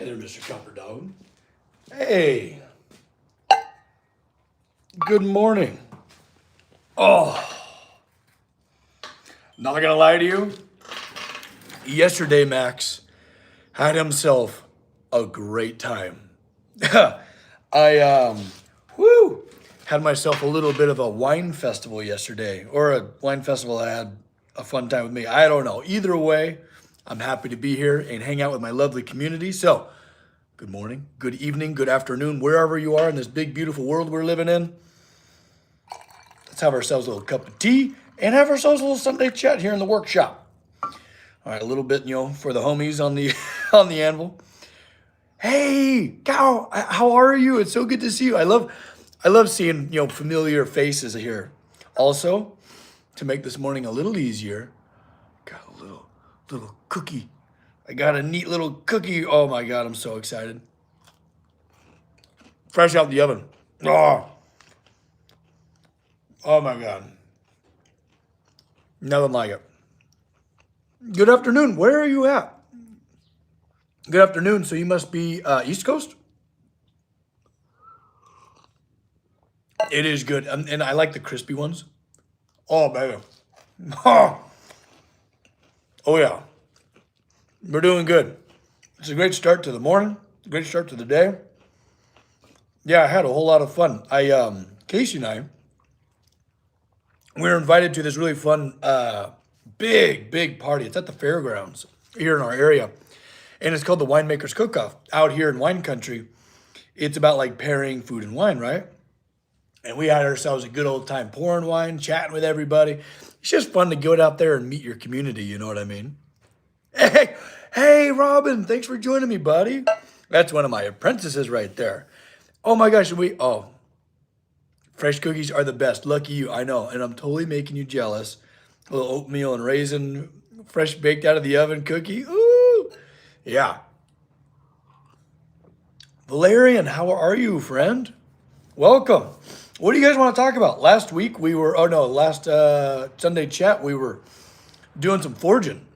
Hey there, Mr. Copper Dog. Hey, good morning. Oh, not gonna lie to you. Yesterday, Max had himself a great time. I whoo, had myself a little bit of a wine festival yesterday, or a wine festival that had a fun time with me. I don't know. Either way, I'm happy to be here and hang out with my lovely community. So, good morning, good evening, good afternoon, wherever you are in this big, beautiful world we're living in. Let's have ourselves a little cup of tea and have ourselves a little Sunday chat here in the workshop. All right, a little bit, for the homies on the on the anvil. Hey, Cow, how are you? It's so good to see you. I love seeing familiar faces here. Also, to make this morning a little easier, got a little cookie. I got a neat little cookie. Oh my God, I'm so excited. Fresh out the oven. Oh my God. Nothing like it. Good afternoon. Where are you at? Good afternoon. So you must be East Coast? It is good. And I like the crispy ones. Oh, baby. Oh, yeah. We're doing good. It's a great start to the morning. Great start to the day. Yeah, I had a whole lot of fun. Casey and I, we were invited to this really fun, big party. It's at the fairgrounds here in our area. And it's called the Winemaker's Cook-Off out here in wine country. It's about like pairing food and wine, right? And we had ourselves a good old time pouring wine, chatting with everybody. It's just fun to go out there and meet your community, you know what I mean? Hey, Robin, thanks for joining me, buddy. That's one of my apprentices right there. Oh my gosh, fresh cookies are the best. Lucky you, I know. And I'm totally making you jealous. A little oatmeal and raisin, fresh baked out of the oven cookie. Ooh, yeah. Valerian, how are you, friend? Welcome. What do you guys want to talk about? Last Sunday chat, we were doing some forging.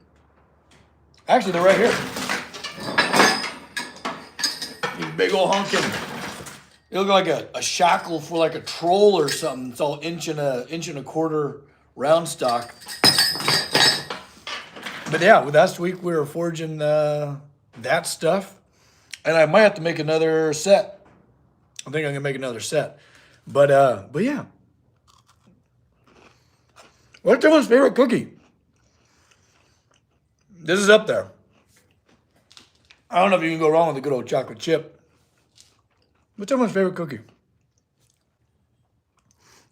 Actually, they're right here. These big old honking. They look like a shackle for like a troll or something. It's all inch and a quarter round stock. But yeah, last week we were forging that stuff. And I might have to make another set. I think I'm gonna make another set. But yeah. What's everyone's favorite cookie? This is up there. I don't know if you can go wrong with a good old chocolate chip. What's everyone's favorite cookie?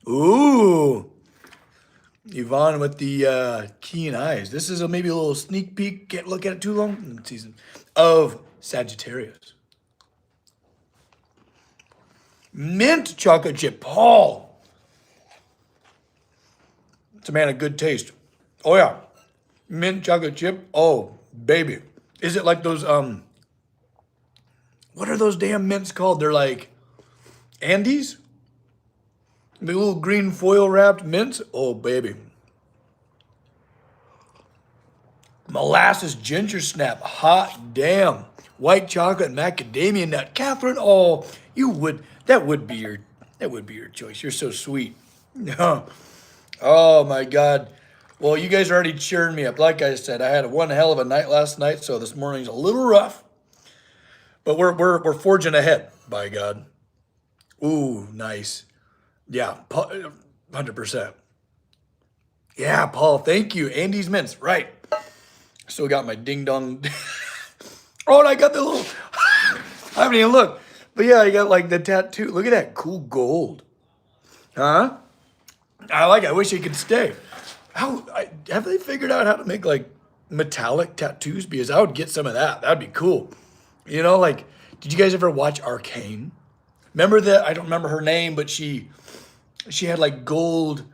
Ooh. Yvonne with the keen eyes. This is maybe a little sneak peek. Can't look at it too long. Season of Sagittarius. Mint chocolate chip. Paul. It's a man of good taste. Oh, yeah. Mint chocolate chip. Oh, baby. Is it like those, what are those damn mints called? They're like Andes? The little green foil wrapped mints. Oh, baby. Molasses ginger snap. Hot damn. White chocolate macadamia nut. Catherine, oh, that would be your choice. You're so sweet. Oh my God. Well, you guys are already cheering me up. Like I said, I had one hell of a night last night, so this morning's a little rough. But we're forging ahead, by God. Ooh, nice. Yeah, 100%. Yeah, Paul, thank you. Andy's Mints, right. Still got my ding dong. Oh, and I got the little, I haven't even looked. But yeah, I got like the tattoo. Look at that cool gold. Huh? I wish it could stay. Have they figured out how to make like metallic tattoos? Because I would get some of that. That'd be cool. Like, did you guys ever watch Arcane? Remember that? I don't remember her name, but she had like gold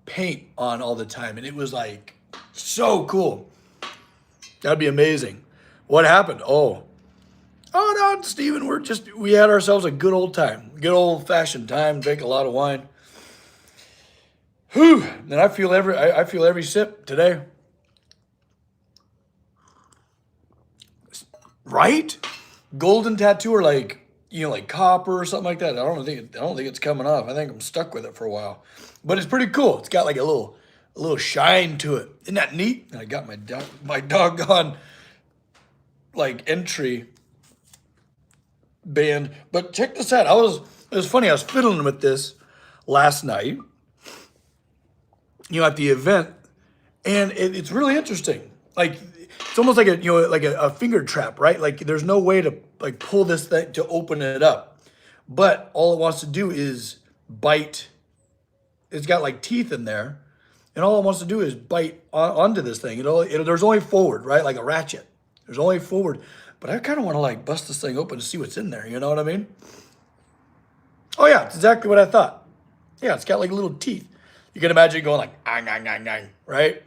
paint on all the time, and it was like so cool. That'd be amazing. What happened? Oh no, Steven, we had ourselves a good old time. Good old fashioned time, drank a lot of wine. Whew, and I feel every sip today. Right? golden tattoo or like, like copper or something like that. I don't think it's coming off. I think I'm stuck with it for a while, but it's pretty cool. It's got like a little shine to it. Isn't that neat? And I got my doggone like entry band. But check this out. It was funny. I was fiddling with this last night, at the event, and it's really interesting. Like it's almost like a finger trap, right? Like there's no way to like pull this thing to open it up, but all it wants to do is bite. It's got like teeth in there, and all it wants to do is bite onto this thing. There's only forward, right? Like a ratchet. There's only forward, but I kind of want to like bust this thing open to see what's in there. You know what I mean? Oh yeah, it's exactly what I thought. Yeah, it's got like little teeth. You can imagine going like, ang, ang, ang, ang, right?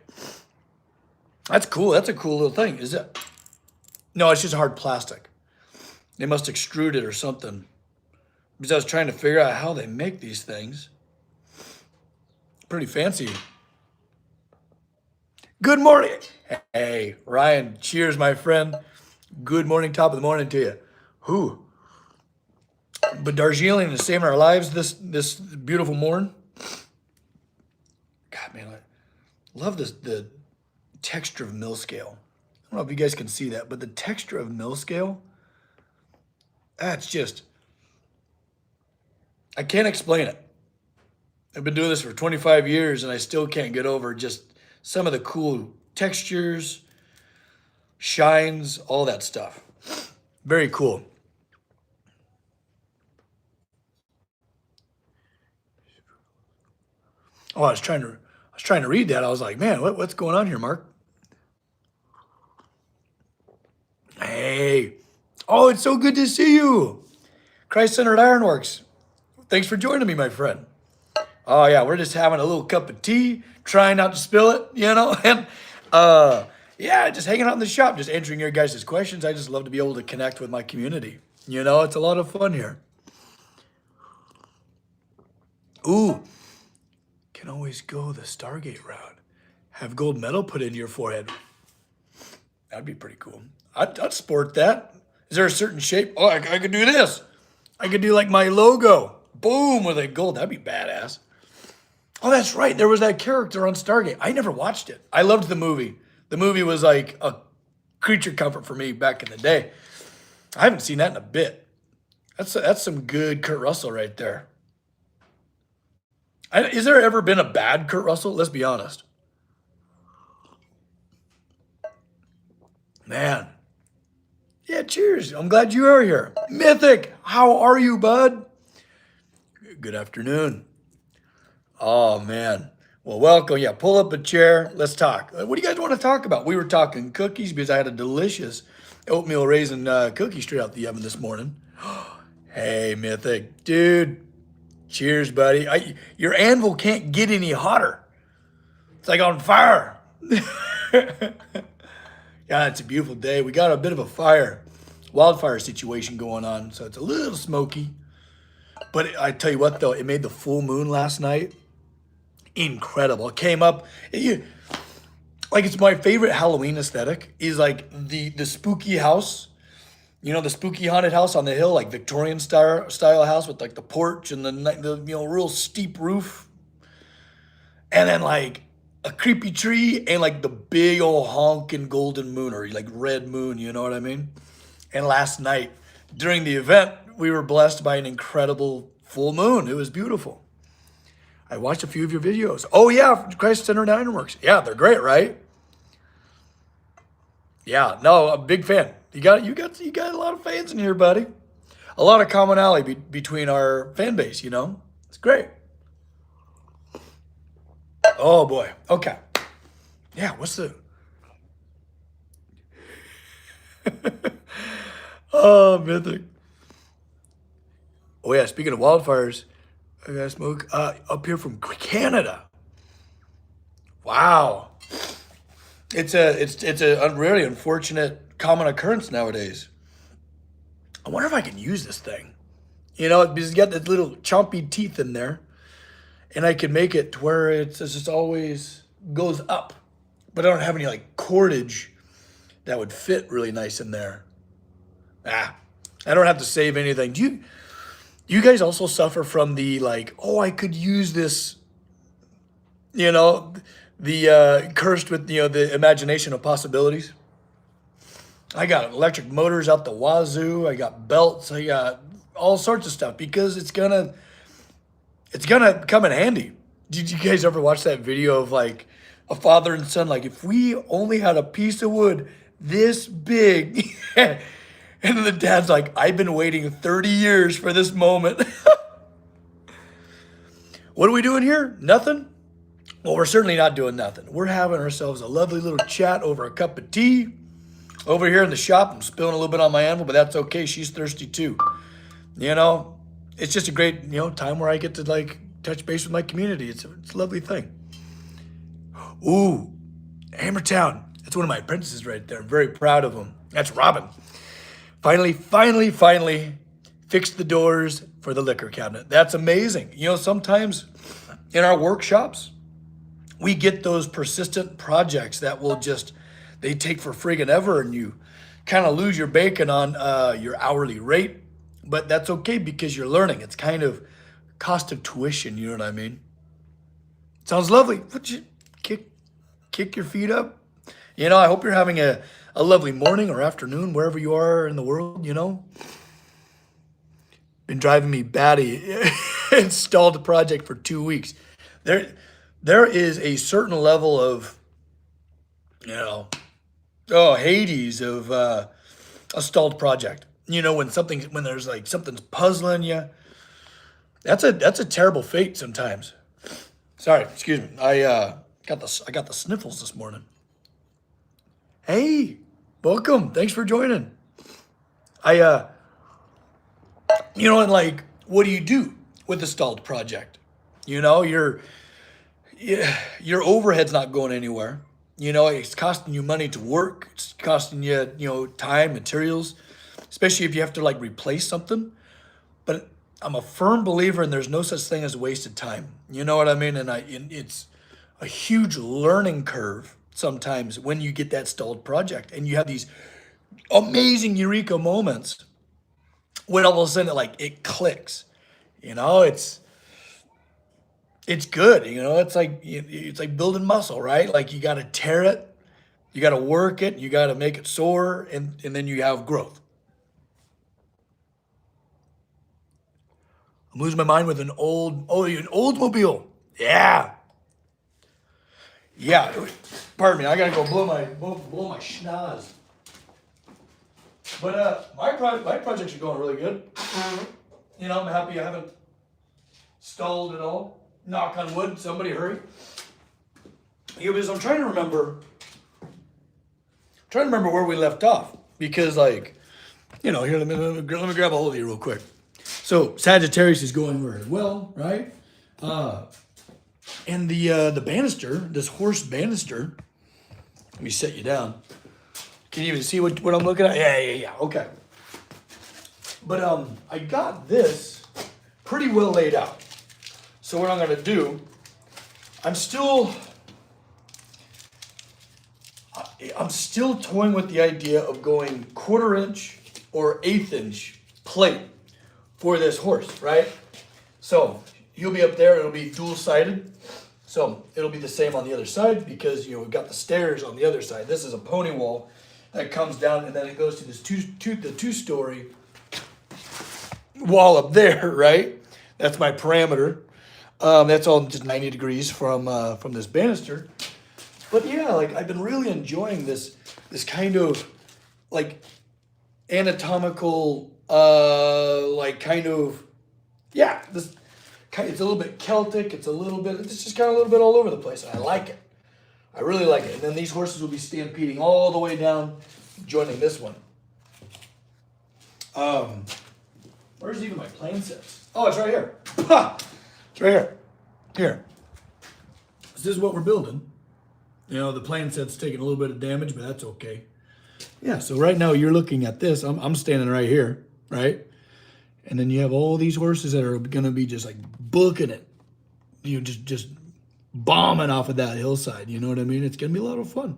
That's cool. That's a cool little thing. Is it? No, it's just hard plastic. They must extrude it or something. Because I was trying to figure out how they make these things. Pretty fancy. Good morning. Hey, Ryan, cheers, my friend. Good morning, top of the morning to you. Who? But Darjeeling is saving our lives this beautiful morn. God, man, I love the texture of mill scale. I don't know if you guys can see that, but the texture of mill scale, that's just, I can't explain it. I've been doing this for 25 years and I still can't get over just some of the cool textures, shines, all that stuff. Very cool. Oh, I was trying to read that. I was like, man, what's going on here, Mark? Hey. Oh, it's so good to see you. Christ-centered Ironworks. Thanks for joining me, my friend. Oh yeah, we're just having a little cup of tea, trying not to spill it, and yeah, just hanging out in the shop, just answering your guys' questions. I just love to be able to connect with my community. It's a lot of fun here. Ooh, can always go the Stargate route. Have gold medal put into your forehead. That'd be pretty cool. I'd sport that. Is there a certain shape? Oh, I could do this. I could do like my logo. Boom, with a gold. That'd be badass. Oh, that's right. There was that character on Stargate. I never watched it. I loved the movie. The movie was like a creature comfort for me back in the day. I haven't seen that in a bit. That's some good Kurt Russell right there. Is there ever been a bad Kurt Russell? Let's be honest. Man. Yeah, cheers. I'm glad you are here. Mythic, how are you, bud? Good afternoon. Oh, man. Well, welcome. Yeah, pull up a chair. Let's talk. What do you guys want to talk about? We were talking cookies because I had a delicious oatmeal raisin cookie straight out the oven this morning. Hey, Mythic. Dude, cheers, buddy. Your anvil can't get any hotter. It's like on fire. Yeah, it's a beautiful day. We got a bit of a wildfire situation going on, so it's a little smoky. But I tell you what, though, it made the full moon last night incredible. It came up, like it's my favorite Halloween aesthetic is like the spooky house, the spooky haunted house on the hill, like Victorian style house with like the porch and the real steep roof, and then like a creepy tree and like the big old honking golden moon or like red moon. You know what I mean? And last night during the event, we were blessed by an incredible full moon. It was beautiful. I watched a few of your videos. Oh yeah, Christ-centered Ironworks. Yeah, they're great, right? Yeah, no, I'm a big fan. You got a lot of fans in here, buddy. A lot of commonality between our fan base. It's great. Oh boy. Okay. Yeah. What's the? Oh, Mythic. Oh yeah. Speaking of wildfires, I got smoke up here from Canada. Wow. It's a really unfortunate common occurrence nowadays. I wonder if I can use this thing. Because it's got the little chompy teeth in there, and I can make it to where it's just always goes up, but I don't have any like cordage that would fit really nice in there. I don't have to save anything. Do you guys also suffer from the like, oh, I could use this, you know, the cursed with, the imagination of possibilities? I got electric motors out the wazoo. I got belts. I got all sorts of stuff because it's gonna come in handy. Did you guys ever watch that video of like a father and son? Like, if we only had a piece of wood this big, and then the dad's like, I've been waiting 30 years for this moment. What are we doing here? Nothing? Well, we're certainly not doing nothing. We're having ourselves a lovely little chat over a cup of tea. Over here in the shop, I'm spilling a little bit on my anvil, but that's okay. She's thirsty too. It's just a great, time where I get to like touch base with my community. It's a lovely thing. Ooh, Hammertown. That's one of my apprentices right there. I'm very proud of him. That's Robin. Finally fixed the doors for the liquor cabinet. That's amazing. Sometimes in our workshops, we get those persistent projects that they take for friggin' ever, and you kind of lose your bacon on your hourly rate. But that's okay because you're learning. It's kind of cost of tuition, you know what I mean? Sounds lovely. Would you kick your feet up? I hope you're having a lovely morning or afternoon, wherever you are in the world, Been driving me batty. Installed the project for 2 weeks. There is a certain level of, Hades of a stalled project. When there's like something's puzzling you, that's a terrible fate sometimes. Sorry, excuse me. I got the sniffles this morning. Hey, welcome. Thanks for joining. And like, what do you do with a stalled project? Your overhead's not going anywhere. It's costing you money to work. It's costing you, time, materials, especially if you have to like replace something. But I'm a firm believer in there's no such thing as wasted time. You know what I mean? And it's a huge learning curve sometimes when you get that stalled project and you have these amazing eureka moments when all of a sudden it clicks. It's good. It's like building muscle, right? Like you got to tear it, you got to work it, you got to make it soar, and then you have growth. I'm losing my mind with an Oldsmobile. Yeah. Pardon me. I gotta go blow my schnoz. But my projects are going really good. I'm happy I haven't stalled at all. Knock on wood. Somebody hurry. Because I'm trying to remember where we left off. Because here, let me grab a hold of you real quick. So Sagittarius is going very well, right? And the banister, this horse banister. Let me set you down. Can you even see what I'm looking at? Yeah. Okay. But I got this pretty well laid out. So what I'm gonna do, I'm still toying with the idea of going 1/4 inch or 1/8 inch plate for this horse, right? So you'll be up there, it'll be dual-sided. So it'll be the same on the other side because we've got the stairs on the other side. This is a pony wall that comes down and then it goes to this two-story wall up there, right? That's my parameter. That's all just 90 degrees from this banister. But yeah, I've been really enjoying this kind of anatomical it's a little bit Celtic. It's just kind of a little bit all over the place. And I like it. I really like it. And then these horses will be stampeding all the way down, joining this one. Where's even my plane sets? Oh, it's right here. Ha! It's right here. Here. This is what we're building. The plane set's taking a little bit of damage, but that's okay. Yeah, so right now you're looking at this. I'm standing right here, right? And then you have all these horses that are going to be just booking it. Just bombing off of that hillside. You know what I mean? It's going to be a lot of fun.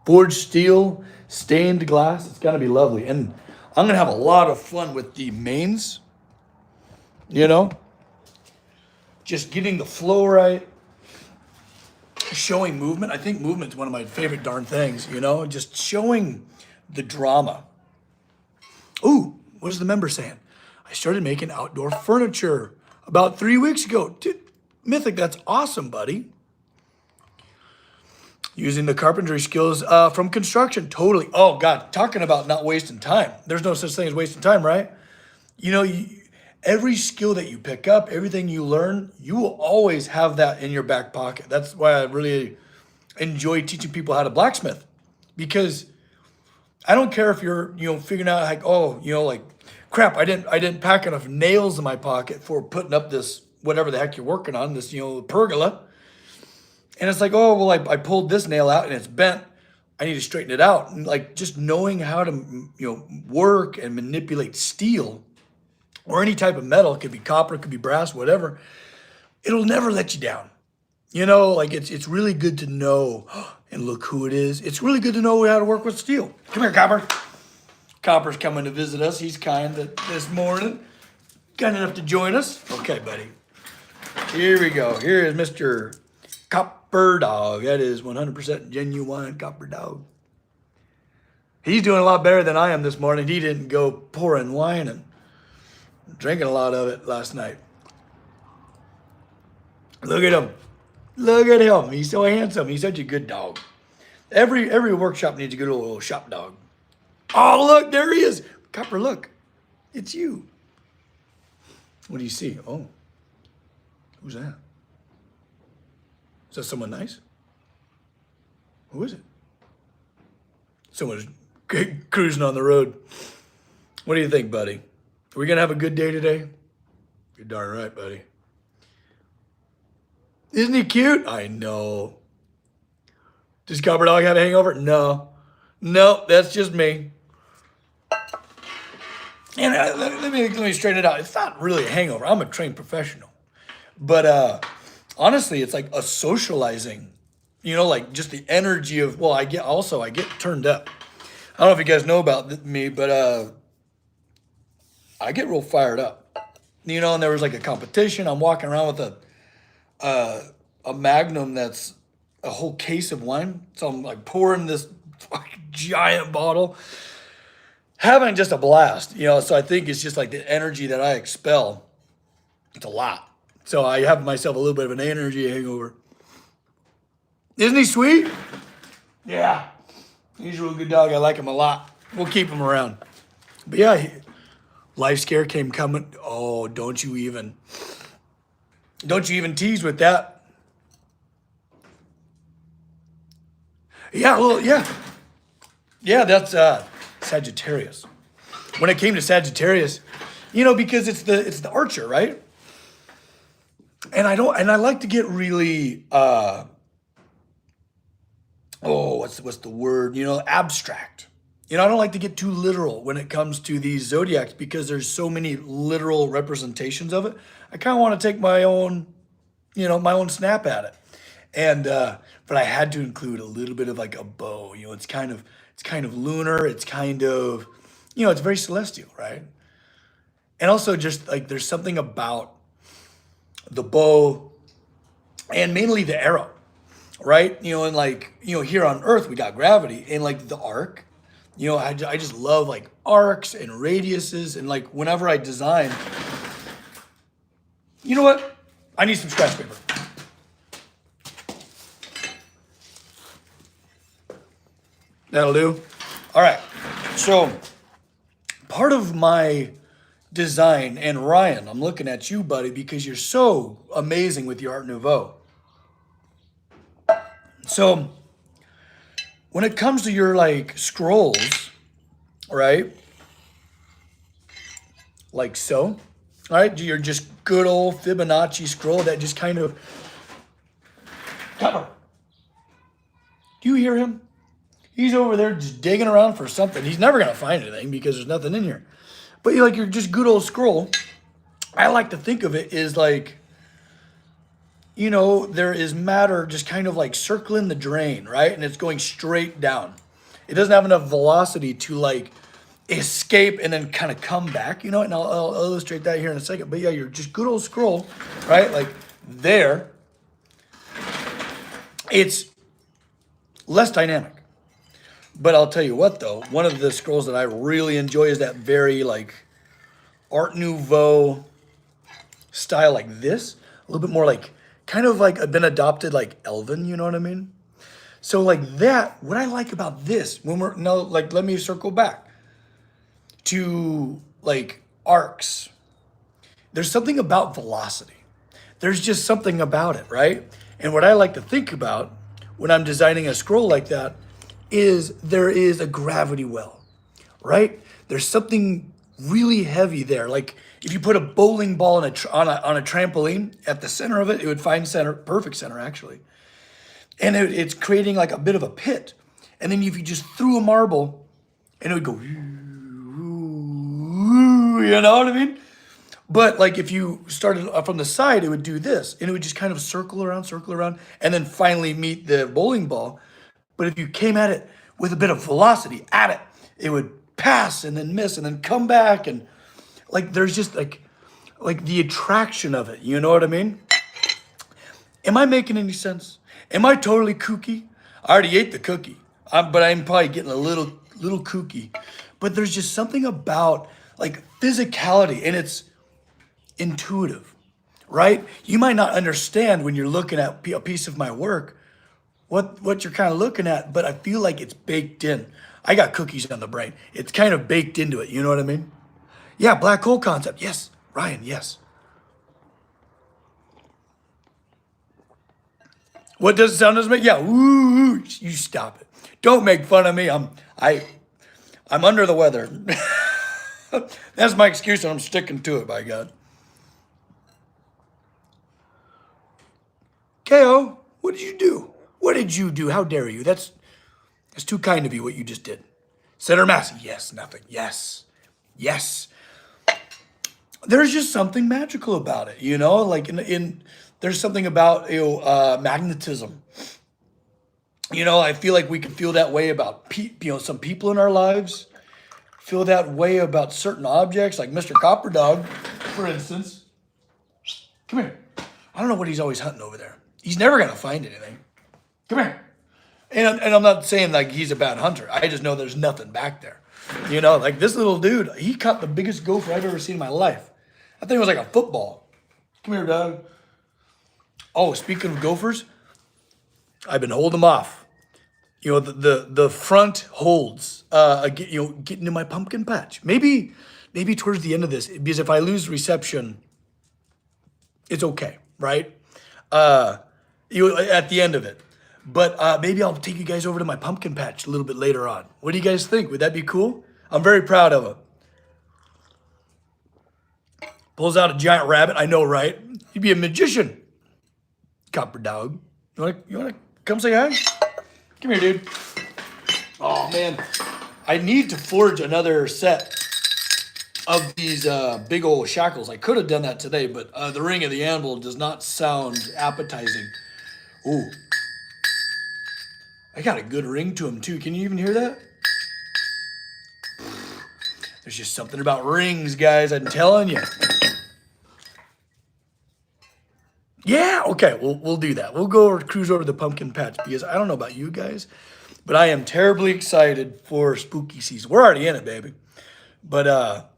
Forged steel, stained glass. It's going to be lovely. And I'm going to have a lot of fun with the mains, you know, just getting the flow right, showing movement. I think movement's one of my favorite darn things, you know, just showing the drama. Ooh, what is the member saying? I started making outdoor furniture about 3 weeks ago. Dude, Mythic, that's awesome, buddy. Using the carpentry skills from construction, totally. Oh, God, talking about not wasting time. There's no such thing as wasting time, right? You know, every skill that you pick up, everything you learn, you will always have that in your back pocket. That's why I really enjoy teaching people how to blacksmith, because I don't care if you're, you know, figuring out like, oh, you know, like, crap, I didn't pack enough nails in my pocket for putting up this, whatever the heck you're working on, this, you know, pergola. And it's like, oh, well, I pulled this nail out and it's bent. I need to straighten it out. And like just knowing how to, you know, work and manipulate steel or any type of metal, it could be copper, it could be brass, whatever, it'll never let you down. You know, like it's really good to know, and look who it is. It's really good to know how to work with steel. Come here, Copper. Copper's coming to visit us. He's kind this morning. Kind enough to join us. Okay, buddy. Here we go. Here is Mr. Copper Dog. That is 100% genuine Copper Dog. He's doing a lot better than I am this morning. He didn't go pouring wine and drinking a lot of it last night. Look at him. Look at him. He's so handsome. He's such a good dog. Every workshop needs a good little shop dog. Oh, look, there he is. Copper, look. It's you. What do you see? Oh. Who's that? Is that someone nice? Who is it? Someone's cruising on the road. What do you think, buddy? Are we going to have a good day today? You're darn right, buddy. Isn't he cute? I know. Does Copper Dog have a hangover? No. No, that's just me. And let me straighten it out. It's not really a hangover. I'm a trained professional. But honestly, it's like a socializing, you know, like just the energy of, well, I get turned up. I don't know if you guys know about me, but I get real fired up. You know, and there was like a competition. I'm walking around with a Magnum that's a whole case of wine. So I'm like pouring this fucking giant bottle, having just a blast, you know. So I think it's just like the energy that I expel. It's a lot. So I have myself a little bit of an energy hangover. Isn't he sweet? Yeah. He's a real good dog. I like him a lot. We'll keep him around. But yeah, life scare came coming. Oh, don't you even tease with that. Yeah, well, yeah. Yeah, that's Sagittarius. When it came to Sagittarius, you know, because it's the archer, right? And I like to get really what's the word? You know, abstract. You know, I don't like to get too literal when it comes to these zodiacs because there's so many literal representations of it. I kind of want to take my own snap at it. And but I had to include a little bit of like a bow. You know, it's kind of lunar. It's kind of, you know, it's very celestial, right? And also just like there's something about the bow and mainly the arrow, right? You know, and like, you know, here on Earth we got gravity and like the arc. You know, I just love like arcs and radiuses, and like whenever I design, you know what? I need some scratch paper. That'll do. All right. So part of my design, and Ryan, I'm looking at you, buddy, because you're so amazing with your Art Nouveau. So when it comes to your like scrolls, right? Like so, right? You're just good old Fibonacci scroll that just kind of, Copper, do you hear him? He's over there just digging around for something. He's never going to find anything because there's nothing in here. But you're just good old scroll. I like to think of it as like, you know, there is matter just kind of like circling the drain, right? And it's going straight down. It doesn't have enough velocity to like escape and then kind of come back, you know, and I'll illustrate that here in a second. But yeah, you're just good old scroll, right? Like there, it's less dynamic. But I'll tell you what though, one of the scrolls that I really enjoy is that very like Art Nouveau style like this, a little bit more like, kind of like been adopted like Elven, you know what I mean? So like that, what I like about this, when we're, no, like let me circle back to like arcs. There's something about velocity. There's just something about it, right? And what I like to think about when I'm designing a scroll like that is there is a gravity well, right? There's something really heavy there. Like if you put a bowling ball on a trampoline at the center of it, it would find center, perfect center actually. And it's creating like a bit of a pit. And then if you just threw a marble and it would go, you know what I mean? But like if you started from the side, it would do this and it would just kind of circle around, and then finally meet the bowling ball. But if you came at it with a bit of velocity at it, it would pass and then miss and then come back. And like, there's just like the attraction of it. You know what I mean? Am I making any sense? Am I totally kooky? I already ate the cookie, but I'm probably getting a little kooky. But there's just something about like physicality, and it's intuitive, right? You might not understand when you're looking at a piece of my work what you're kind of looking at, but I feel like it's baked in. I got cookies on the brain. It's kind of baked into it. You know what I mean? Yeah, black hole concept. Yes, Ryan, yes. What does it sound doesn't make? Yeah, woo, you stop it. Don't make fun of me. I'm under the weather. That's my excuse, and I'm sticking to it, by God. KO, what did you do? What did you do? How dare you? That's too kind of you, what you just did. Center mass. Yes, nothing. Yes. Yes. There's just something magical about it, you know? Like there's something about magnetism. You know, I feel like we can feel that way about some people in our lives. Feel that way about certain objects, like Mr. Copper Dog, for instance. Come here. I don't know what he's always hunting over there. He's never gonna find anything. Come here. And I'm not saying like he's a bad hunter. I just know there's nothing back there. You know, like this little dude, he caught the biggest gopher I've ever seen in my life. I think it was like a football. Come here, dog. Oh, speaking of gophers, I've been holding them off. You know, the front holds, getting to my pumpkin patch. Maybe towards the end of this, because if I lose reception, it's okay, right? At the end of it. But maybe I'll take you guys over to my pumpkin patch a little bit later on. What do you guys think? Would that be cool? I'm very proud of him. Pulls out a giant rabbit. I know, right? He'd be a magician. Copper Dog. You wanna come say hi? Come here, dude. Oh man, I need to forge another set of these big old shackles. I could have done that today, but the ring of the anvil does not sound appetizing. Ooh. I got a good ring to him too. Can you even hear that? There's just something about rings, guys. I'm telling you. Yeah, okay, we'll do that. We'll cruise over to the pumpkin patch because I don't know about you guys, but I am terribly excited for spooky season. We're already in it, baby. But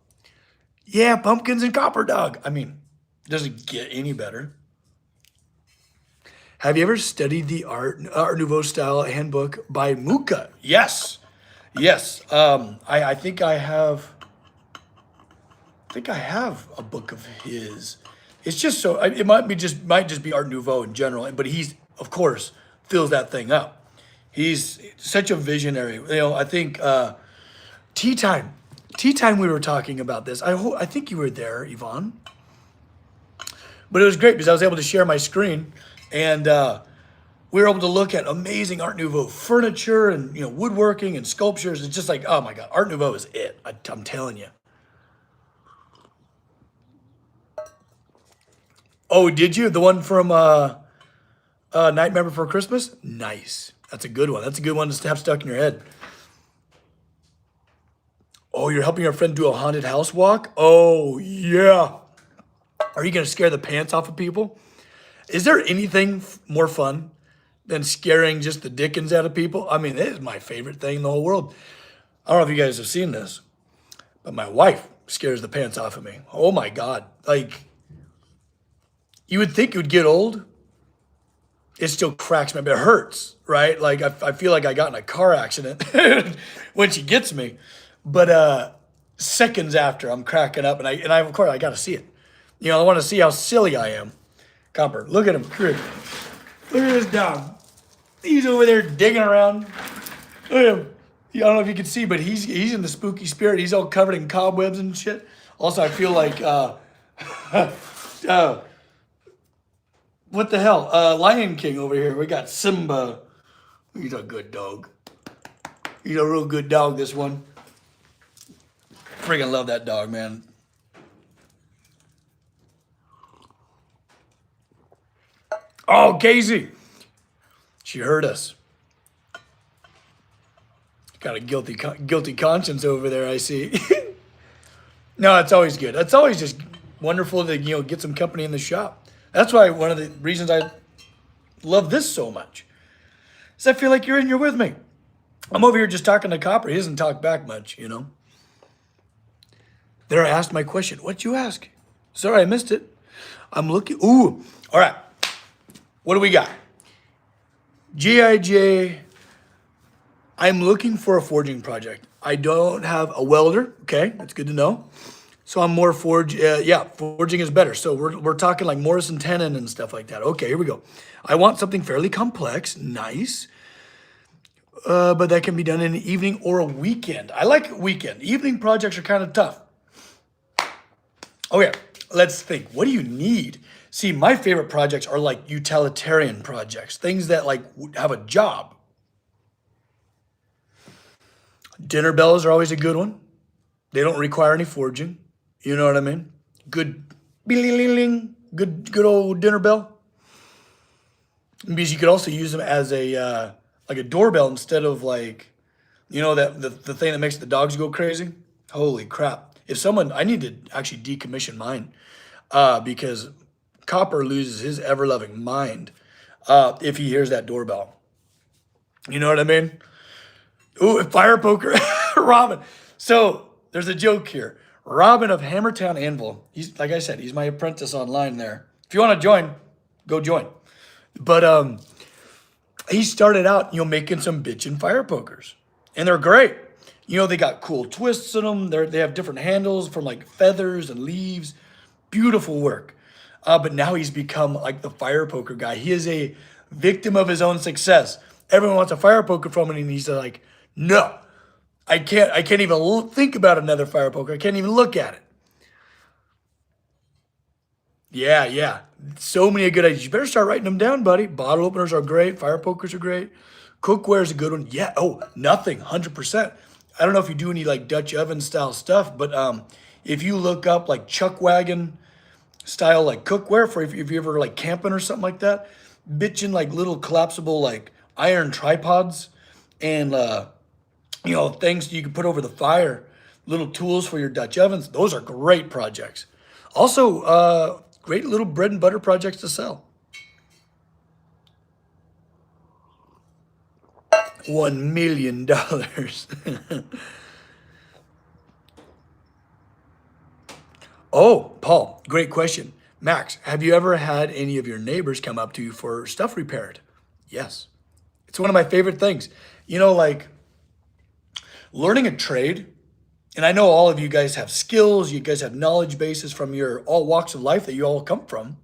yeah, pumpkins and Copper Dog. I mean, it doesn't get any better. Have you ever studied the Art Nouveau style handbook by Muka? Yes. Yes. I think I have a book of his. It's just so it might just be Art Nouveau in general, but he's of course fills that thing up. He's such a visionary. You know, I think tea time we were talking about this. I think you were there, Yvonne. But it was great because I was able to share my screen and we were able to look at amazing Art Nouveau furniture and woodworking and sculptures. It's just like, oh my God, Art Nouveau is it. I'm telling you. Oh, did you? The one from Nightmare Before Christmas? Nice. That's a good one. That's a good one to have stuck in your head. Oh, you're helping your friend do a haunted house walk? Oh, yeah. Are you going to scare the pants off of people? Is there anything more fun than scaring just the dickens out of people? I mean, it is my favorite thing in the whole world. I don't know if you guys have seen this, but my wife scares the pants off of me. Oh my God. Like, you would think it would get old. It still cracks me, but it hurts, right? Like, I feel like I got in a car accident when she gets me. But seconds after, I'm cracking up, and I of course, I got to see it. You know, I want to see how silly I am. Copper, look at him. Look at this dog. He's over there digging around. Look at him. I don't know if you can see, but he's in the spooky spirit. He's all covered in cobwebs and shit. Also, I feel like, what the hell? Lion King over here. We got Simba. He's a good dog. He's a real good dog, this one. Freaking love that dog, man. Oh, Casey. She heard us. Got a guilty conscience over there, I see. No, it's always good. It's always just wonderful to, get some company in the shop. That's why one of the reasons I love this so much is I feel like you're in here with me. I'm over here just talking to Copper. He doesn't talk back much, There, I asked my question. What'd you ask? Sorry, I missed it. I'm looking. Ooh, all right. What do we got? GIJ. I'm looking for a forging project. I don't have a welder. Okay, that's good to know. So I'm more forging is better. So we're talking like Morrison tenon and stuff like that. Okay, here we go. I want something fairly complex, nice, but that can be done in an evening or a weekend. I like a weekend. Evening projects are kind of tough. Okay, let's think. What do you need? See, my favorite projects are like utilitarian projects, things that like have a job. Dinner bells are always a good one. They don't require any forging. You know what I mean? Good, good old dinner bell. Because you could also use them as a like a doorbell instead of like, that the thing that makes the dogs go crazy. Holy crap! I need to actually decommission mine because Copper loses his ever-loving mind if he hears that doorbell. You know what I mean? Ooh, fire poker, Robin. So there's a joke here. Robin of Hammertown Anvil. He's, like I said, he's my apprentice online there. If you want to join, go join. But he started out, making some bitchin' fire pokers, and they're great. They got cool twists in them. They have different handles from like feathers and leaves. Beautiful work. But now he's become like the fire poker guy. He is a victim of his own success. Everyone wants a fire poker from him, and he's like, no, I can't even think about another fire poker. I can't even look at it. Yeah. So many good ideas. You better start writing them down, buddy. Bottle openers are great. Fire pokers are great. Cookware is a good one. Yeah. Oh, nothing. 100%. I don't know if you do any like Dutch oven style stuff, but if you look up like chuck wagon style like cookware for if you ever like camping or something like that, bitchin' like little collapsible like iron tripods and things you can put over the fire, little tools for your Dutch ovens. Those are great projects. Also, great little bread and butter projects to sell. $1 million. Oh, Paul, great question. Max, have you ever had any of your neighbors come up to you for stuff repaired? Yes. It's one of my favorite things. Like learning a trade, and I know all of you guys have skills, you guys have knowledge bases from your all walks of life that you all come from.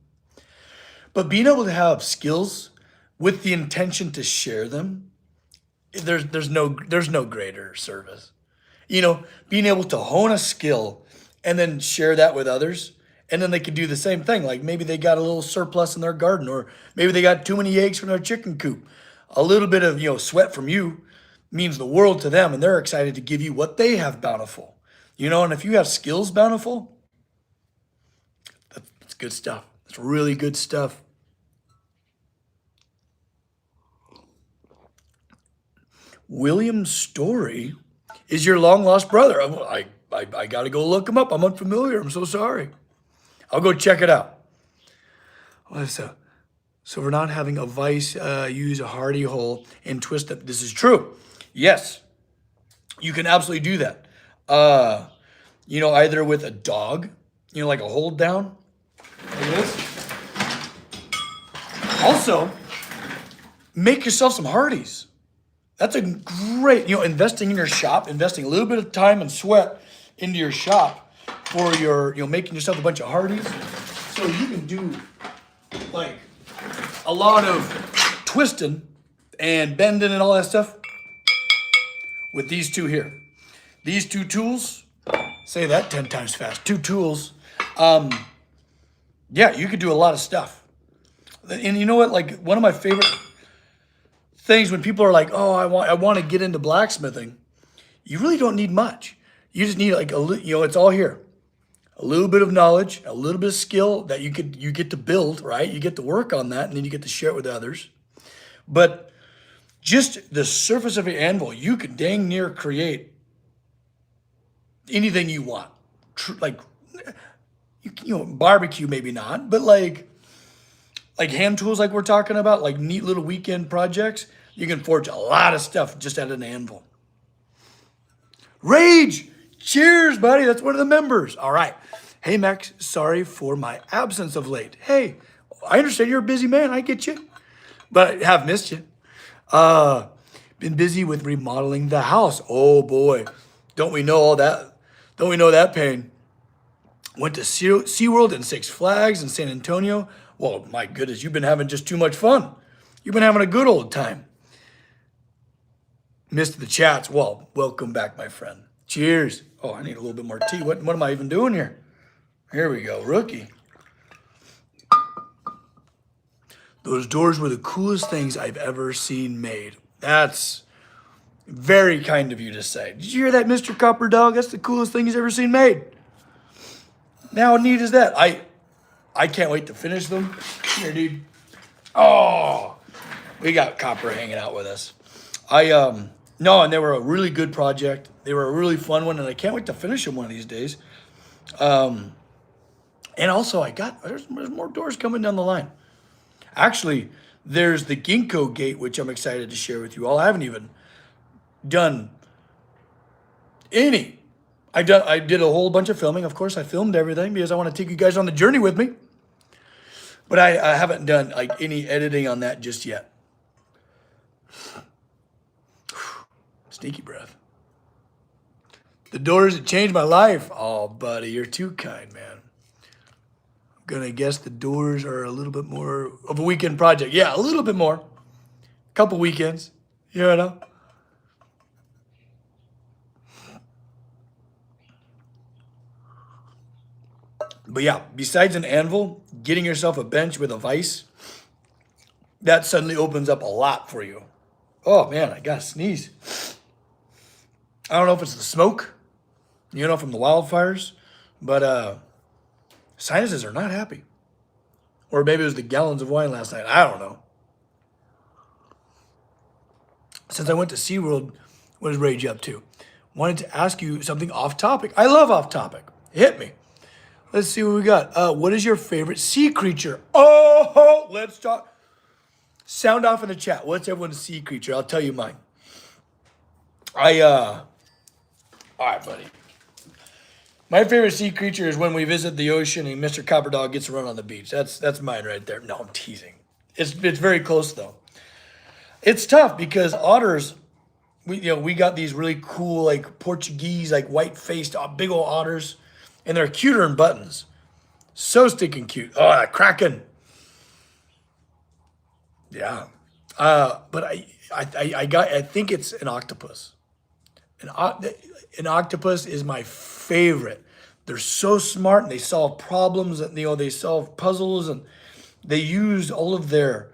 But being able to have skills with the intention to share them, there's no greater service. Being able to hone a skill and then share that with others, and then they could do the same thing. Like maybe they got a little surplus in their garden, or maybe they got too many eggs from their chicken coop. A little bit of sweat from you means the world to them, and they're excited to give you what they have bountiful. And if you have skills bountiful, that's good stuff. It's really good stuff. William Story is your long lost brother. I got to go look him up. I'm unfamiliar. I'm so sorry. I'll go check it out. What is that? So we're not having a vise use a hardy hole and twist it. This is true. Yes, you can absolutely do that. Either with a dog, like a hold down, like this. Also, make yourself some hardies. That's a great, investing in your shop, investing a little bit of time and sweat into your shop for your, making yourself a bunch of hardies. So you can do like a lot of twisting and bending and all that stuff with these two here. These two tools, say that 10 times fast, two tools. Yeah, you could do a lot of stuff. And you know what, like one of my favorite things when people are like, oh, I want to get into blacksmithing, you really don't need much. You just need like it's all here. A little bit of knowledge, a little bit of skill that you get to build, right? You get to work on that and then you get to share it with others. But just the surface of your anvil, you could dang near create anything you want. Barbecue maybe not, but like hand tools like we're talking about, like neat little weekend projects, you can forge a lot of stuff just at an anvil. Rage! Cheers, buddy. That's one of the members. All right. Hey, Max, sorry for my absence of late. Hey, I understand you're a busy man. I get you. But I have missed you. Been busy with remodeling the house. Oh, boy. Don't we know all that? Don't we know that pain? Went to SeaWorld and Six Flags in San Antonio. Well, my goodness, you've been having just too much fun. You've been having a good old time. Missed the chats. Well, welcome back, my friend. Cheers. Oh, I need a little bit more tea. What am I even doing here? Here we go, rookie. Those doors were the coolest things I've ever seen made. That's very kind of you to say. Did you hear that, Mr. Copper Dog? That's the coolest thing he's ever seen made. Now, how neat is that? I can't wait to finish them. Here, dude. Oh, we got Copper hanging out with us. No, and they were a really good project. They were a really fun one, and I can't wait to finish them one of these days. And also, there's more doors coming down the line. Actually, there's the Ginkgo gate, which I'm excited to share with you all. I haven't even done any. I did a whole bunch of filming. Of course, I filmed everything because I want to take you guys on the journey with me. But I haven't done like any editing on that just yet. Sneaky breath. The doors that changed my life. Oh, buddy, you're too kind, man. I'm gonna guess the doors are a little bit more of a weekend project. Yeah, a little bit more. A couple weekends, you know. But yeah, besides an anvil, getting yourself a bench with a vise, that suddenly opens up a lot for you. Oh man, I gotta sneeze. I don't know if it's the smoke, from the wildfires, but sinuses are not happy. Or maybe it was the gallons of wine last night. I don't know. Since I went to SeaWorld, what is Rage up to? Wanted to ask you something off topic. I love off topic. Hit me. Let's see what we got. What is your favorite sea creature? Oh, let's talk. Sound off in the chat. What's everyone's sea creature? I'll tell you mine. All right, buddy. My favorite sea creature is when we visit the ocean and Mr. Copper Dog gets to run on the beach. That's mine right there. No, I'm teasing. It's very close though. It's tough because otters, we got these really cool like Portuguese like white-faced big old otters, and they're cuter than buttons. So stinking cute. Oh, that kraken. Yeah. But I think it's an octopus. An octopus is my favorite. They're so smart and they solve problems and they solve puzzles and they use all of they're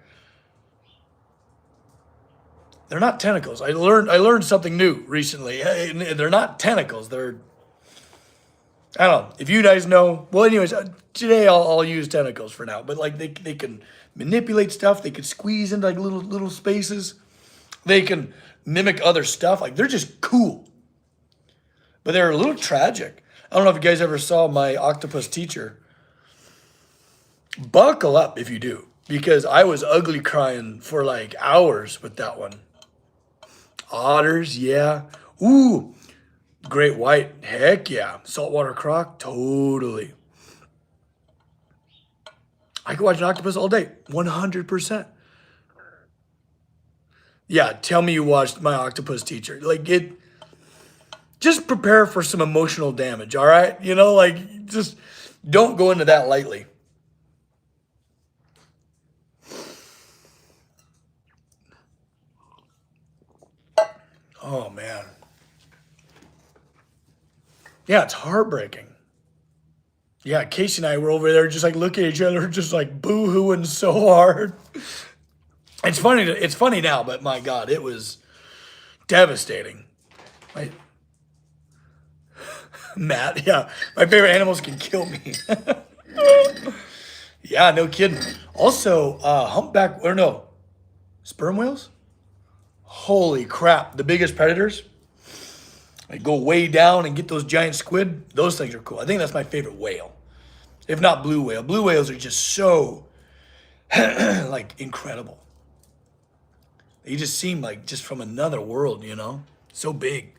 not tentacles. I learned something new recently. They're not tentacles. I don't know. If you guys know, well, anyways, today I'll use tentacles for now. But like they can manipulate stuff. They can squeeze into like little spaces. They can mimic other stuff. Like they're just cool. but they're a little tragic. I don't know if you guys ever saw my octopus teacher. Buckle up if you do, because I was ugly crying for like hours with that one. Otters, yeah. Ooh, great white, heck yeah. Saltwater croc, totally. I could watch an octopus all day, 100%. Yeah, tell me you watched my octopus teacher. Like it, just prepare for some emotional damage, all right? You know, like just don't go into that lightly. Oh man. Yeah, it's heartbreaking. Yeah, Casey and I were over there just like looking at each other, just like boo-hooing so hard. It's funny. It's funny now, but my God, it was devastating. My, Matt, yeah, my favorite animals can kill me. Yeah, no kidding. Also, humpback, or no, sperm whales? Holy crap, the biggest predators. They go way down and get those giant squid. Those things are cool. I think that's my favorite whale, if not blue whale. Blue whales are just so like incredible. They just seem like just from another world, you know? So big.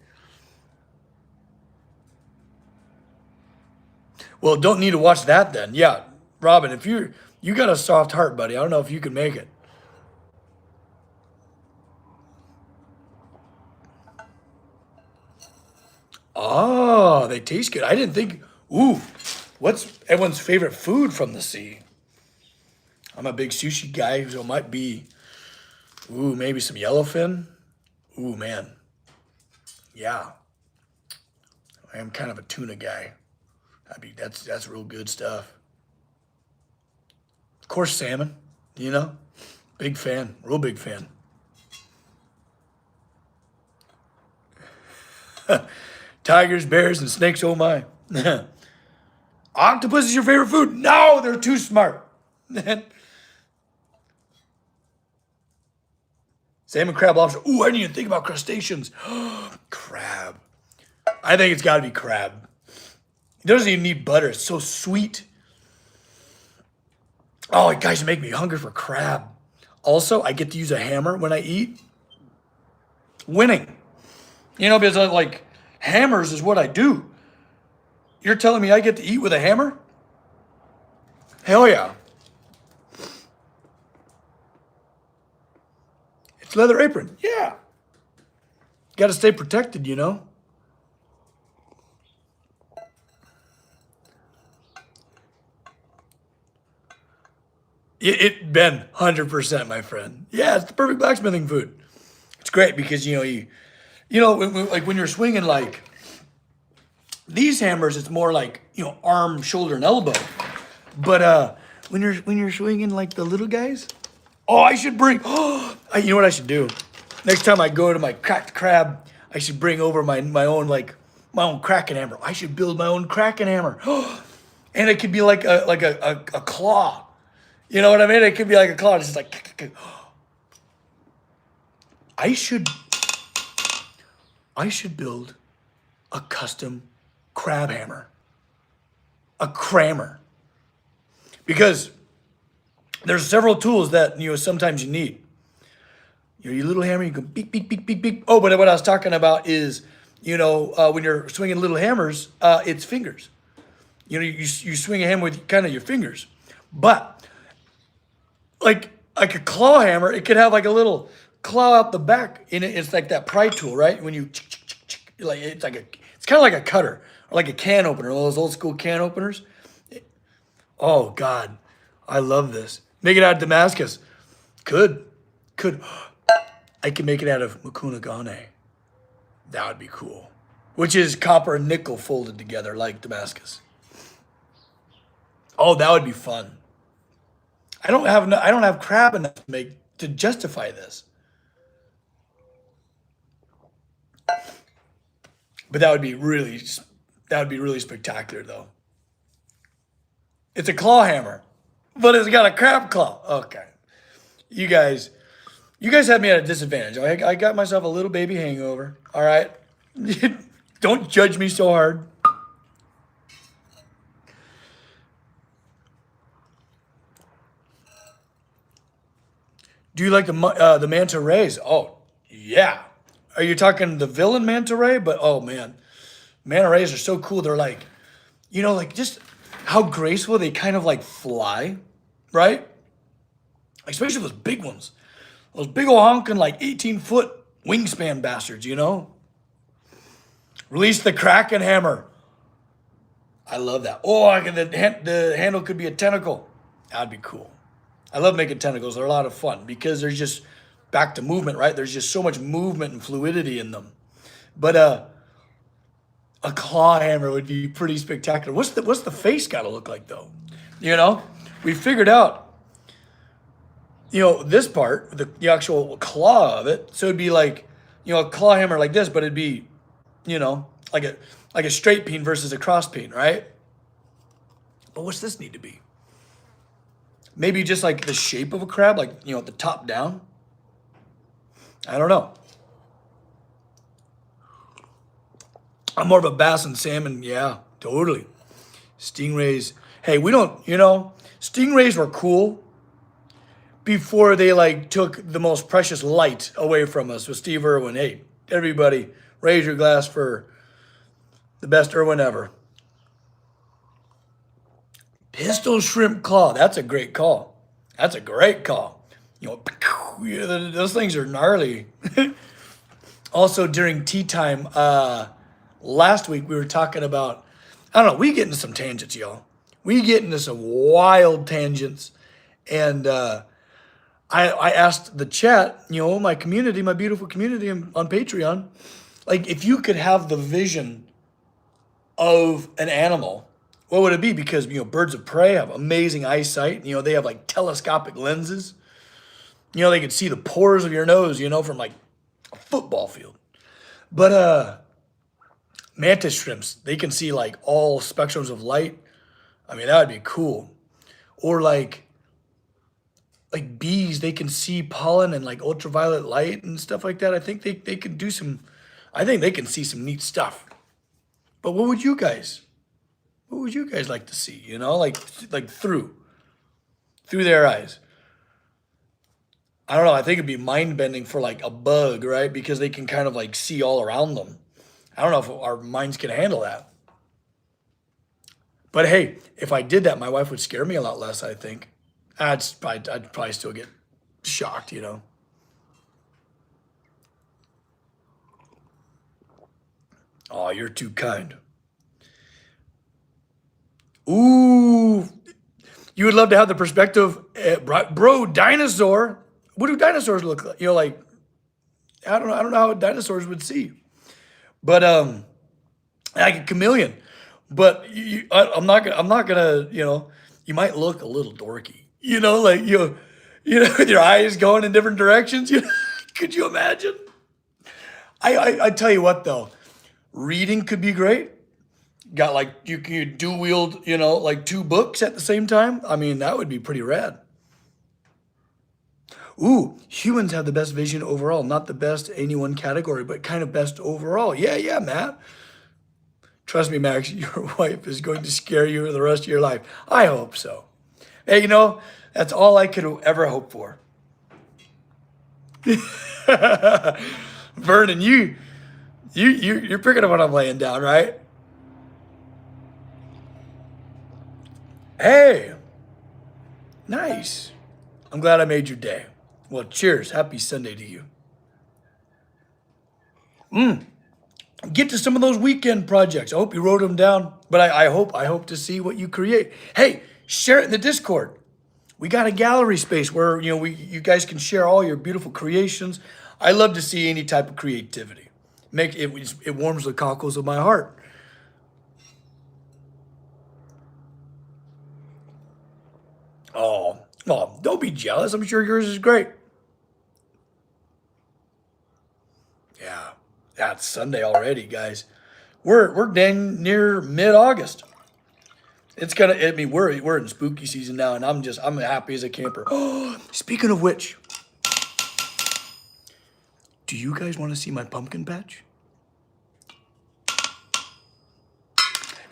Well, don't need to watch that then. Yeah, Robin, if you got a soft heart, buddy. I don't know if you can make it. Oh, they taste good. I didn't think. Ooh, what's everyone's favorite food from the sea? I'm a big sushi guy, so it might be. Ooh, maybe some yellowfin. Ooh, man. Yeah, I am kind of a tuna guy. That's real good stuff. Of course, salmon. You know, big fan, real big fan. Tigers, bears, and snakes. Oh my. Octopus is your favorite food? No, they're too smart. Salmon, crab, lobster. Ooh, I didn't even think about crustaceans. Crab. I think it's got to be crab. It doesn't even need butter. It's so sweet. Oh, guys, you make me hungry for crab. Also, I get to use a hammer when I eat. Winning. You know, because like hammers is what I do. You're telling me I get to eat with a hammer? Hell yeah. It's leather apron. Yeah. Got to stay protected, you know. Ben, 100%, my friend. Yeah, it's the perfect blacksmithing food. It's great because like when you're swinging like these hammers, it's more like arm, shoulder, and elbow. But when you're swinging like the little guys, oh, I should bring. Oh, you know what I should do? Next time I go to my cracked crab, I should bring over my own kraken hammer. I should build my own kraken hammer, and it could be like a claw. You know what I mean? It could be like a claw. It's just like I should build a custom crab hammer, a crammer, because there's several tools that sometimes you need. Your little hammer, you go beep beep beep beep beep. Oh, but what I was talking about is when you're swinging little hammers, it's fingers. You swing a hammer with kind of your fingers, but like a claw hammer, it could have like a little claw out the back in it. It's like that pry tool, right? When you like it's kind of like a cutter or like a can opener, one of those old school can openers. Oh God, I love this. Make it out of Damascus. Could I can make it out of Makunagane. That would be cool. Which is copper and nickel folded together like Damascus. Oh, that would be fun. I don't have crab enough to justify this. But that would be really spectacular though. It's a claw hammer, but it's got a crab claw. Okay. You guys had me at a disadvantage. I got myself a little baby hangover. All right. Don't judge me so hard. Do you like the manta rays? Oh, yeah. Are you talking the villain manta ray? But oh man, manta rays are so cool. They're like, like just how graceful they kind of like fly, right? Especially those big ones. Those big old honking like 18-foot wingspan bastards, Release the kraken hammer. I love that. Oh, the handle could be a tentacle. That'd be cool. I love making tentacles. They're a lot of fun because there's just back to movement, right? There's just so much movement and fluidity in them. But a claw hammer would be pretty spectacular. What's the face got to look like though? We figured out, this part, the actual claw of it. So it'd be like, a claw hammer like this, but it'd be, like a straight peen versus a cross peen, right? But what's this need to be? Maybe just like the shape of a crab, like, the top down. I don't know. I'm more of a bass and salmon. Yeah, totally. Stingrays. Hey, we don't, stingrays were cool before they like took the most precious light away from us with Steve Irwin. Hey, everybody, raise your glass for the best Irwin ever. Pistol shrimp claw. That's a great call. That's a great call. Those things are gnarly. Also, during tea time, last week we were talking about, I don't know, we get into some tangents, y'all. We get into some wild tangents. And I asked the chat, my community, my beautiful community on Patreon, like if you could have the vision of an animal, what would it be? Because, birds of prey have amazing eyesight. They have like telescopic lenses. They can see the pores of your nose, from like a football field. But mantis shrimps, they can see like all spectrums of light. I mean, that would be cool. Or like bees, they can see pollen and like ultraviolet light and stuff like that. I think they can do some, I think they can see some neat stuff. But what would you guys like to see, like through their eyes? I don't know. I think it'd be mind bending for like a bug, right? Because they can kind of like see all around them. I don't know if our minds can handle that. But hey, if I did that, my wife would scare me a lot less, I think. I'd probably still get shocked, Oh, you're too kind. Ooh, you would love to have the perspective, bro. Dinosaur. What do dinosaurs look like? I don't know how dinosaurs would see, but like a chameleon. But I'm not gonna. You might look a little dorky. Like with your eyes going in different directions. Could you imagine? I tell you what though, reading could be great. Got like you could dual wield, like two books at the same time. I mean, that would be pretty rad. Ooh, humans have the best vision overall, not the best any one category, but kind of best overall. Yeah, Matt. Trust me, Max, your wife is going to scare you for the rest of your life. I hope so. Hey, that's all I could ever hope for. Vernon, you're picking up what I'm laying down, right? Hey, nice. I'm glad I made your day. Well, cheers. Happy Sunday to you. Get to some of those weekend projects. I hope you wrote them down, but I hope to see what you create. Hey, share it in the Discord. We got a gallery space where you guys can share all your beautiful creations. I love to see any type of creativity. It warms the cockles of my heart. Oh, don't be jealous. I'm sure yours is great. Yeah, that's Sunday already, guys. We're dang near mid-August. It's gonna. I mean, we're in spooky season now, and I'm happy as a camper. Oh, speaking of which, do you guys want to see my pumpkin patch?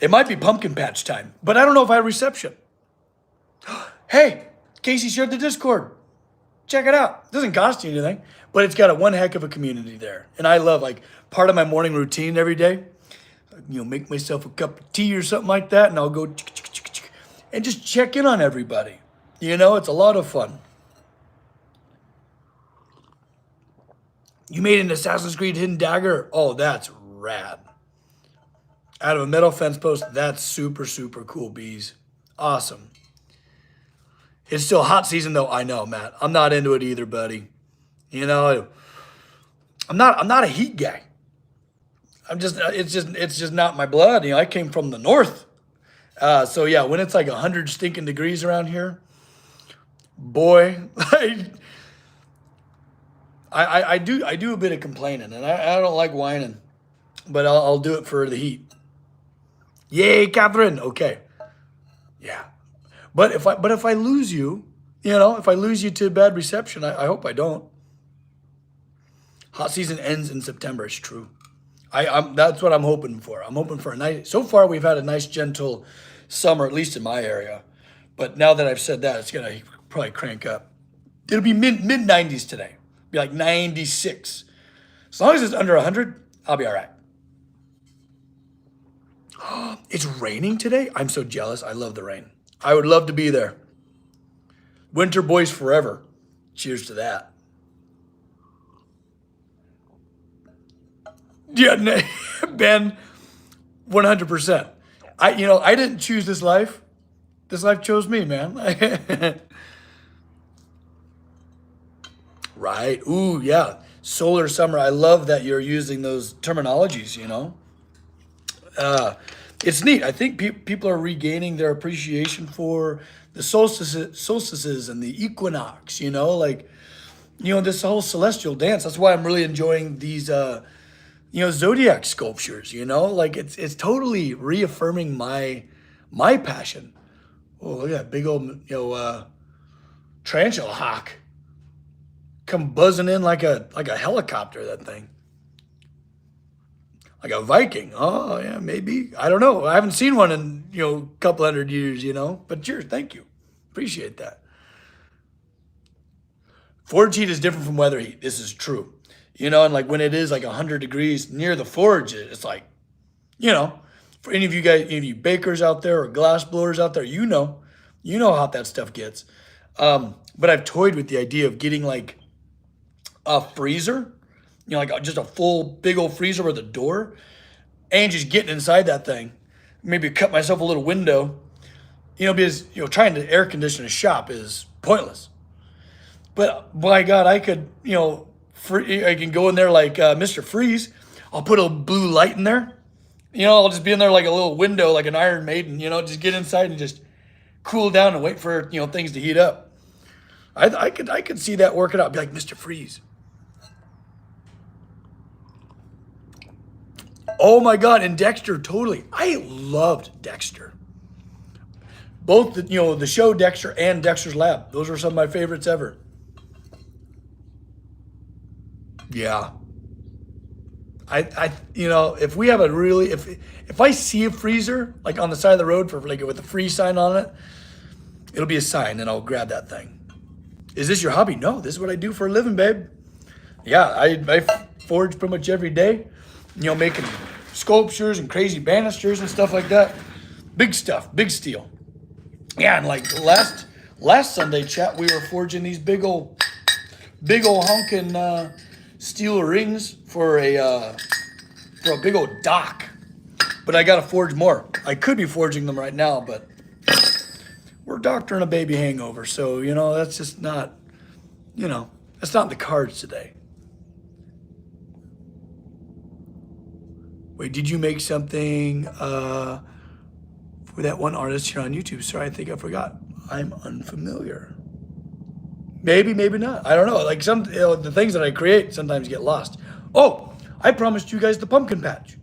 It might be pumpkin patch time, but I don't know if I have reception. Hey, Casey shared the Discord. Check it out. It doesn't cost you anything, but it's got a one heck of a community there. And I love, like, part of my morning routine every day, make myself a cup of tea or something like that, and I'll go and just check in on everybody. It's a lot of fun. You made an Assassin's Creed hidden dagger? Oh, that's rad. Out of a metal fence post, that's super, super cool, bees. Awesome. It's still hot season though. I know, Matt. I'm not into it either, buddy. I'm not a heat guy. It's just not my blood. I came from the north. So yeah, when it's like 100 stinking degrees around here, boy, I do a bit of complaining, and I don't like whining, but I'll do it for the heat. Yay, Catherine. Okay. Yeah. But if I lose you, if I lose you to bad reception, I hope I don't. Hot season ends in September. It's true. That's what I'm hoping for. I'm hoping for a nice. So far, we've had a nice, gentle summer, at least in my area. But now that I've said that, it's gonna probably crank up. It'll be mid 90s today. Be like 96. As long as it's under 100, I'll be all right. It's raining today? I'm so jealous. I love the rain. I would love to be there. Winter boys forever. Cheers to that. Yeah, Ben, 100%. I didn't choose this life. This life chose me, man. Right. Ooh, yeah. Solar summer. I love that you're using those terminologies, It's neat. I think people are regaining their appreciation for the solstices and the equinox, this whole celestial dance. That's why I'm really enjoying these, zodiac sculptures, it's totally reaffirming my passion. Oh, look at that big old, tarantula hawk. Come buzzing in like a helicopter, that thing. Like a Viking. Oh, yeah, maybe. I don't know. I haven't seen one in, a couple hundred years, But cheers, thank you. Appreciate that. Forge heat is different from weather heat. This is true. And like when it is like 100 degrees near the forge, it's like, for any of you guys, any of you bakers out there or glass blowers out there, you know how hot that stuff gets. But I've toyed with the idea of getting like a freezer, like just a full big old freezer with a door, and just getting inside that thing. Maybe cut myself a little window, because trying to air condition a shop is pointless. But by God, I could, I can go in there like Mr. Freeze. I'll put a blue light in there. I'll just be in there like a little window, like an Iron Maiden. Just get inside and just cool down and wait for things to heat up. I could see that working out. Be like Mr. Freeze. Oh my God, and Dexter, totally. I loved Dexter. Both the show Dexter and Dexter's Lab. Those were some of my favorites ever. Yeah. If we have if I see a freezer like on the side of the road for like with a free sign on it, it'll be a sign and I'll grab that thing. Is this your hobby? No, this is what I do for a living, babe. Yeah, I forge pretty much every day, making sculptures and crazy banisters and stuff like that. Big stuff, big steel. Yeah, and like last Sunday chat, we were forging these big old honkin' steel rings for a big old dock. But I gotta forge more. I could be forging them right now, but we're doctoring a baby hangover, so that's just not, that's not in the cards today. Wait, did you make something for that one artist here on YouTube? Sorry, I think I forgot. I'm unfamiliar. Maybe, maybe not. I don't know. Like the things that I create sometimes get lost. Oh, I promised you guys the pumpkin patch.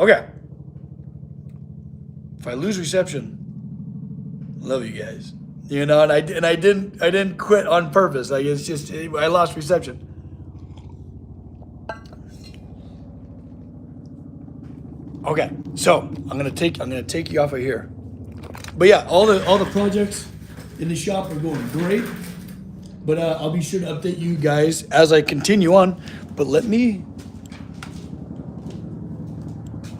Okay. If I lose reception, love you guys. And I didn't quit on purpose. Like it's just I lost reception. Okay, so I'm gonna take you off of here. But yeah, all the projects in the shop are going great. But I'll be sure to update you guys as I continue on. But let me.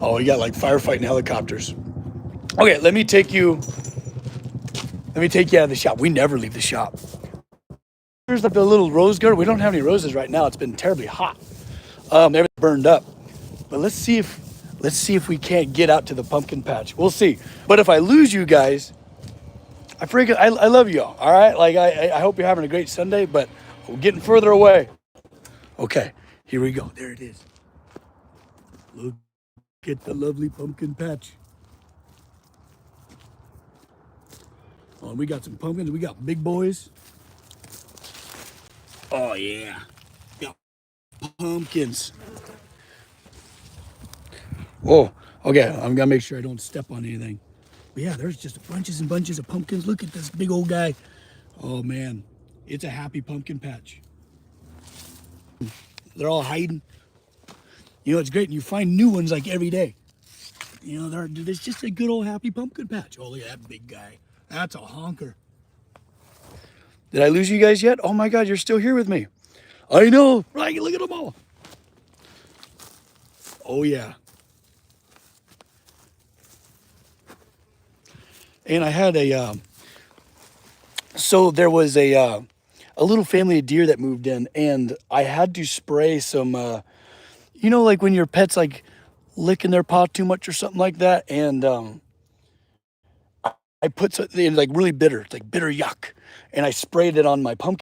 Oh, you got like firefighting helicopters. Okay, let me take you. Let me take you out of the shop. We never leave the shop. Here's the little rose garden. We don't have any roses right now. It's been terribly hot. Everything burned up. But let's see if we can't get out to the pumpkin patch. We'll see. But if I lose you guys, I love y'all. All right. Like I hope you're having a great Sunday. But we're getting further away. Okay, here we go. There it is. Look at the lovely pumpkin patch. Oh, we got some pumpkins. We got big boys. Oh yeah, got pumpkins. Whoa. Okay, I'm gonna make sure I don't step on anything. But yeah, there's just bunches and bunches of pumpkins. Look at this big old guy. Oh man, it's a happy pumpkin patch. They're all hiding. You know, it's great. And you find new ones like every day. You know, there's just a good old happy pumpkin patch. Oh, look at that big guy. That's a honker. Did I lose you guys yet? Oh my God, you're still here with me. I know. Right, look at them all. Oh yeah. And I had so there was a little family of deer that moved in, and I had to spray some, you know, like when your pet's like licking their paw too much or something like that, and I put something like really bitter, it's like bitter yuck, and I sprayed it on my pumpkin.